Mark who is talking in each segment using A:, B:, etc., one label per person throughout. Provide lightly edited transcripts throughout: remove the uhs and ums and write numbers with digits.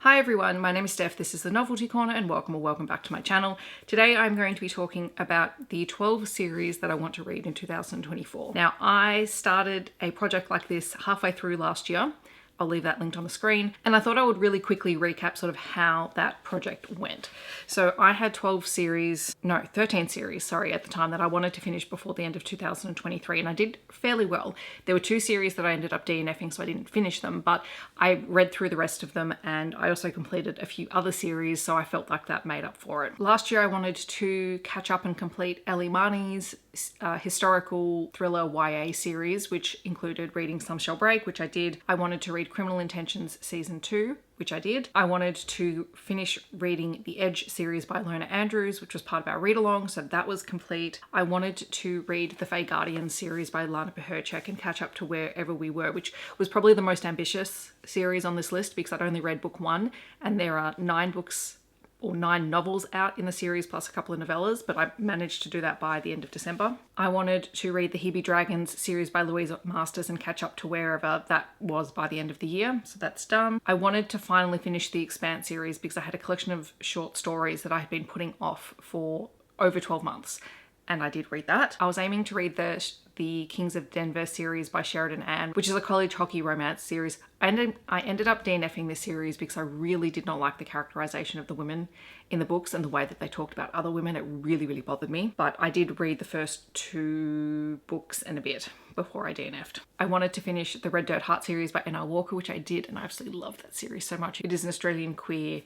A: Hi everyone, my name is Steph, this is the Novelty Corner and welcome back to my channel. Today I'm going to be talking about the 12 series that I want to read in 2024. Now I started a project like this halfway through last year. I'll leave that linked on the screen. And I thought I would really quickly recap sort of how that project went. So I had 13 series, at the time that I wanted to finish before the end of 2023. And I did fairly well. There were 2 series that I ended up DNFing, so I didn't finish them, but I read through the rest of them and I also completed a few other series. So I felt like that made up for it. Last year I wanted to catch up and complete Ellie Marnie's historical thriller YA series, which included reading Some Shall Break, which I did. I wanted to read Criminal Intentions Season 2, which I did. I wanted to finish reading the Edge series by Lona Andrews, which was part of our read-along, so that was complete. I wanted to read the Fae Guardian series by Lana Peherchek and catch up to Wherever We Were, which was probably the most ambitious series on this list because I'd only read book 1, and there are 9 novels out in the series plus a couple of novellas, but I managed to do that by the end of December. I wanted to read the Hebe Dragons series by Louise Masters and catch up to wherever that was by the end of the year, so that's done. I wanted to finally finish the Expanse series because I had a collection of short stories that I had been putting off for over 12 months, and I did read that. I was aiming to read the Kings of Denver series by Sheridan Ann, which is a college hockey romance series. I ended up DNFing this series because I really did not like the characterization of the women in the books and the way that they talked about other women. It really bothered me. But I did read the first 2 books and a bit before I DNF'd. I wanted to finish the Red Dirt Heart series by N.R. Walker, which I did, and I absolutely loved that series so much. It is an Australian queer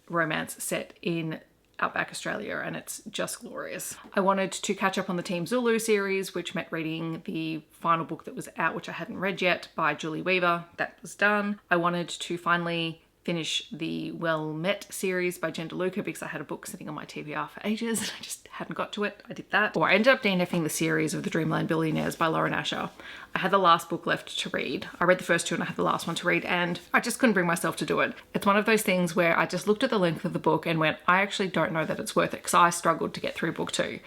A: romance set in Outback Australia, and it's just glorious. I wanted to catch up on the Team Zulu series, which meant reading the final book that was out, which I hadn't read yet, by Julie Weaver. That was done. I wanted to finally finish the Well Met series by Jen DeLuca because I had a book sitting on my TBR for ages and I just hadn't got to it. I did that. Or I ended up DNFing the series of The Dreamland Billionaires by Lauren Asher. I had the last book left to read. I read the first 2 and I had the last one to read, and I just couldn't bring myself to do it. It's one of those things where I just looked at the length of the book and went, I actually don't know that it's worth it, because I struggled to get through book 2.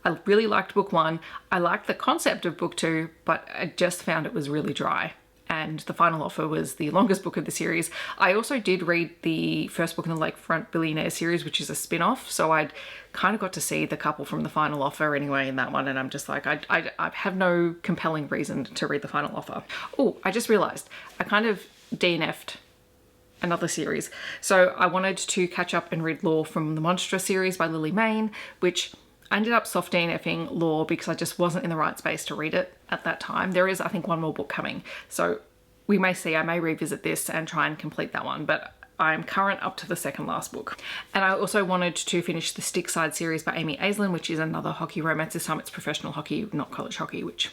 A: I really liked book 1. I liked the concept of book 2, but I just found it was really dry. And The Final Offer was the longest book of the series. I also did read the first book in the Lakefront Billionaire series, which is a spin-off. So I'd kind of got to see the couple from The Final Offer anyway in that one. And I'm just like, I have no compelling reason to read The Final Offer. Oh, I just realized I kind of DNF'd another series. So I wanted to catch up and read Lore from the Monstrous series by Lily Mayne, which I ended up soft DNFing Lore because I just wasn't in the right space to read it at that time. There is, I think, one more book coming. So we may see, I may revisit this and try and complete that one, but I'm current up to the second last book. And I also wanted to finish the Stickside series by Amy Aislinn, which is another hockey romance. This time it's professional hockey, not college hockey, which,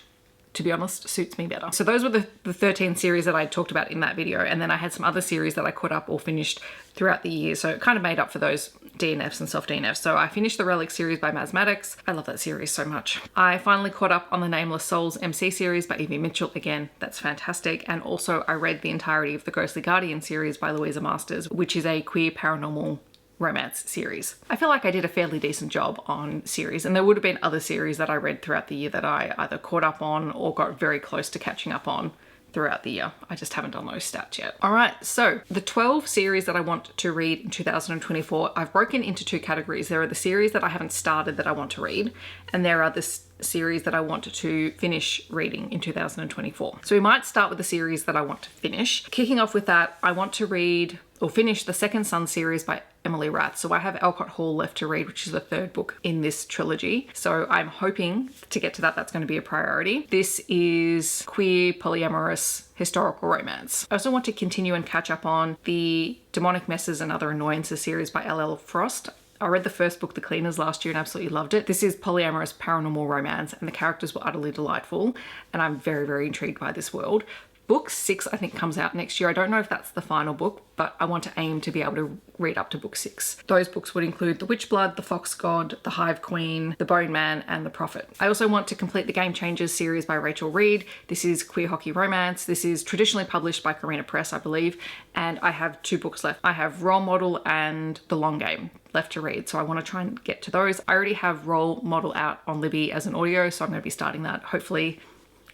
A: to be honest, suits me better. So those were the 13 series that I talked about in that video. And then I had some other series that I caught up or finished throughout the year. So it kind of made up for those DNFs and soft DNFs. So I finished the Relic series by Maz Maddox. I love that series so much. I finally caught up on the Nameless Souls MC series by Evie Mitchell. Again, that's fantastic. And also I read the entirety of the Ghostly Guardian series by Louisa Masters, which is a queer paranormal romance series. I feel like I did a fairly decent job on series, and there would have been other series that I read throughout the year that I either caught up on or got very close to catching up on throughout the year. I just haven't done those stats yet. All right, so the 12 series that I want to read in 2024, I've broken into 2 categories. There are the series that I haven't started that I want to read, and there are the series that I want to finish reading in 2024. So we might start with the series that I want to finish. Kicking off with that, I want to read or finish the Second Son series by Emily Rath. So I have Alcott Hall left to read, which is the 3rd book in this trilogy. So I'm hoping to get to that. That's going to be a priority. This is queer, polyamorous, historical romance. I also want to continue and catch up on the Demonic Messes and Other Annoyances series by L.L. Frost. I read the first book, The Cleaners, last year and absolutely loved it. This is polyamorous paranormal romance and the characters were utterly delightful, and I'm very intrigued by this world. Book 6, I think, comes out next year. I don't know if that's the final book, but I want to aim to be able to read up to book 6. Those books would include The Witchblood, The Fox God, The Hive Queen, The Bone Man, and The Prophet. I also want to complete the Game Changers series by Rachel Reed. This is queer hockey romance. This is traditionally published by Carina Press, I believe, and I have 2 books left. I have Role Model and The Long Game left to read, so I want to try and get to those. I already have Role Model out on Libby as an audio, so I'm going to be starting that hopefully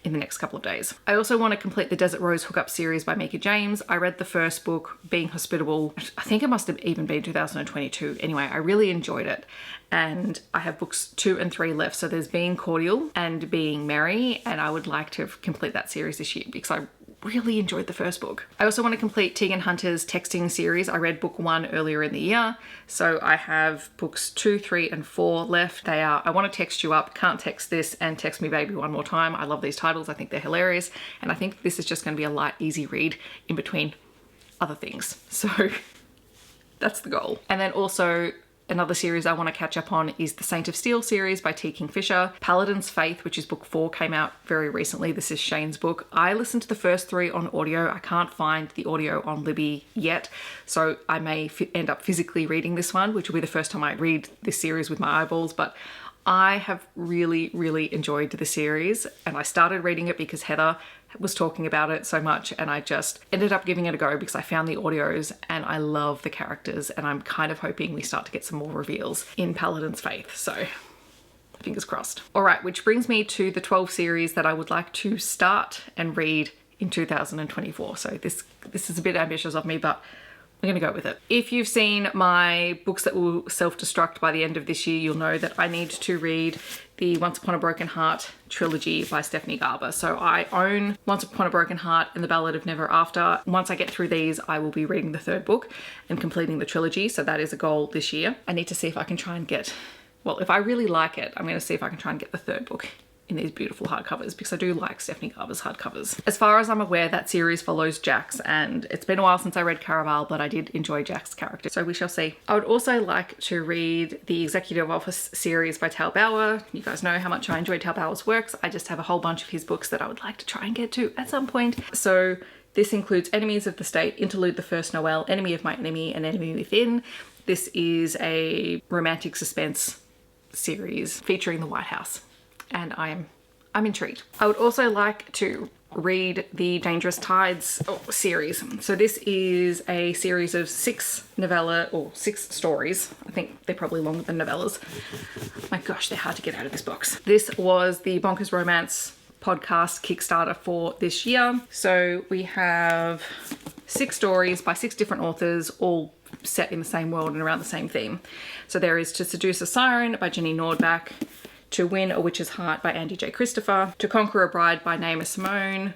A: in the next couple of days. I also want to complete the Desert Rose Hookup series by Mika James. I read the first book, Being Hospitable. I think it must have even been 2022. Anyway, I really enjoyed it. And I have books 2 and 3 left. So there's Being Cordial and Being Merry. And I would like to complete that series this year because I really enjoyed the first book. I also want to complete Teagan Hunter's texting series. I read book 1 earlier in the year. So I have books 2, 3, and 4 left. They are I Want to Text You Up, Can't Text This, and Text Me Baby One More Time. I love these titles. I think they're hilarious. And I think this is just going to be a light, easy read in between other things. So that's the goal. And then also another series I want to catch up on is the Saint of Steel series by T. Kingfisher. Paladin's Faith, which is book 4, came out very recently. This is Shane's book. I listened to the first 3 on audio. I can't find the audio on Libby yet, so I may end up physically reading this one, which will be the first time I read this series with my eyeballs, but I have really, really enjoyed the series, and I started reading it because Heather was talking about it so much, and I just ended up giving it a go because I found the audios and I love the characters, and I'm kind of hoping we start to get some more reveals in Paladin's Faith, so fingers crossed. All right, which brings me to the 12 series that I would like to start and read in 2024. So this is a bit ambitious of me, but I'm gonna go with it. If you've seen my books that will self-destruct by the end of this year, you'll know that I need to read the Once Upon a Broken Heart trilogy by Stephanie Garber. So I own Once Upon a Broken Heart and the Ballad of Never After. Once I get through these, I will be reading the 3rd book and completing the trilogy. So that is a goal this year. I need to see if I can try and get, well, if I really like it, I'm gonna see if I can try and get the 3rd book in these beautiful hardcovers because I do like Stephanie Garber's hardcovers. As far as I'm aware, that series follows Jax, and it's been a while since I read Caraval, but I did enjoy Jax's character, so we shall see. I would also like to read the Executive Office series by Tal Bauer. You guys know how much I enjoy Tal Bauer's works. I just have a whole bunch of his books that I would like to try and get to at some point. So this includes Enemies of the State, Interlude, The First Noel, Enemy of My Enemy, and Enemy Within. This is a romantic suspense series featuring the White House, and I'm intrigued. I would also like to read the Dangerous Tides series. So this is a series of 6 stories. I think they're probably longer than novellas. My gosh, they're hard to get out of this box. This was the Bonkers Romance podcast Kickstarter for this year. So we have 6 stories by 6 different authors, all set in the same world and around the same theme. So there is To Seduce a Siren by Jenny Nordbach, To Win a Witch's Heart by Andy J. Christopher, To Conquer a Bride by Naima Simone,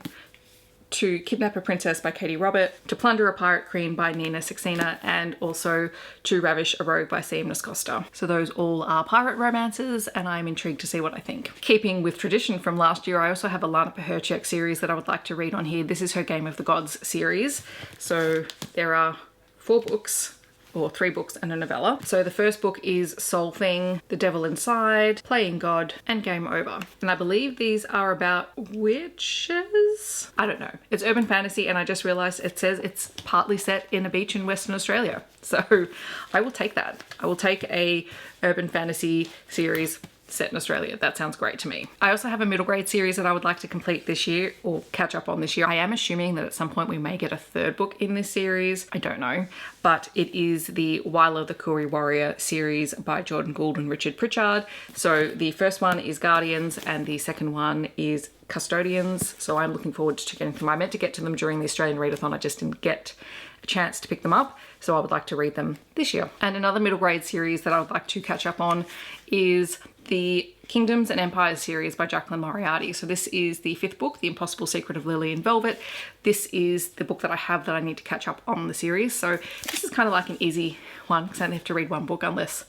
A: To Kidnap a Princess by Katie Robert, To Plunder a Pirate Queen by Nina Saxena, and also To Ravish a Rogue by Sam Nascosta. So those all are pirate romances, and I'm intrigued to see what I think. Keeping with tradition from last year, I also have a Lana Paherchek series that I would like to read on here. This is her Game of the Gods series. So there are 4 books, or 3 books and a novella. So the first book is Soul Thing, The Devil Inside, Playing God, and Game Over. And I believe these are about witches? I don't know. It's urban fantasy, and I just realized it says it's partly set in a beach in Western Australia. So I will take that. I will take a urban fantasy series set in Australia. That sounds great to me. I also have a middle grade series that I would like to complete this year, or catch up on this year. I am assuming that at some point we may get a 3rd book in this series. I don't know, but it is the Wylah the Koori Warrior series by Jordan Gould and Richard Pritchard. So the first one is Guardians and the second one is Custodians. So I'm looking forward to getting them. I meant to get to them during the Australian Readathon. I just didn't get a chance to pick them up, so I would like to read them this year. And another middle grade series that I would like to catch up on is the Kingdoms and Empires series by Jaclyn Moriarty. So this is the 5th book, The Impossible Secret of Lily and Velvet. This is the book that I have that I need to catch up on the series. So this is kind of like an easy one because I only have to read 1 book unless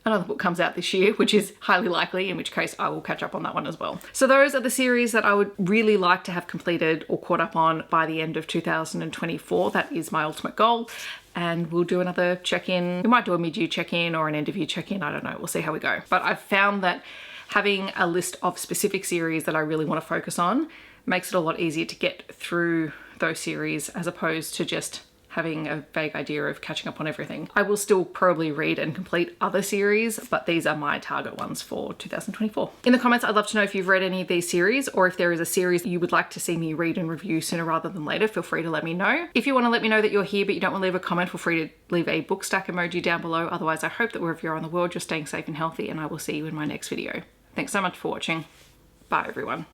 A: another book comes out this year, which is highly likely, in which case I will catch up on that one as well. So those are the series that I would really like to have completed or caught up on by the end of 2024. That is my ultimate goal. And we'll do another check-in. We might do a mid-year check-in or an end-of-year check-in. I don't know. We'll see how we go. But I've found that having a list of specific series that I really want to focus on makes it a lot easier to get through those series as opposed to just having a vague idea of catching up on everything. I will still probably read and complete other series, but these are my target ones for 2024. In the comments, I'd love to know if you've read any of these series, or if there is a series you would like to see me read and review sooner rather than later. Feel free to let me know. If you want to let me know that you're here but you don't want to leave a comment, feel free to leave a book stack emoji down below. Otherwise, I hope that wherever you're on the world, you're staying safe and healthy, and I will see you in my next video. Thanks so much for watching. Bye everyone.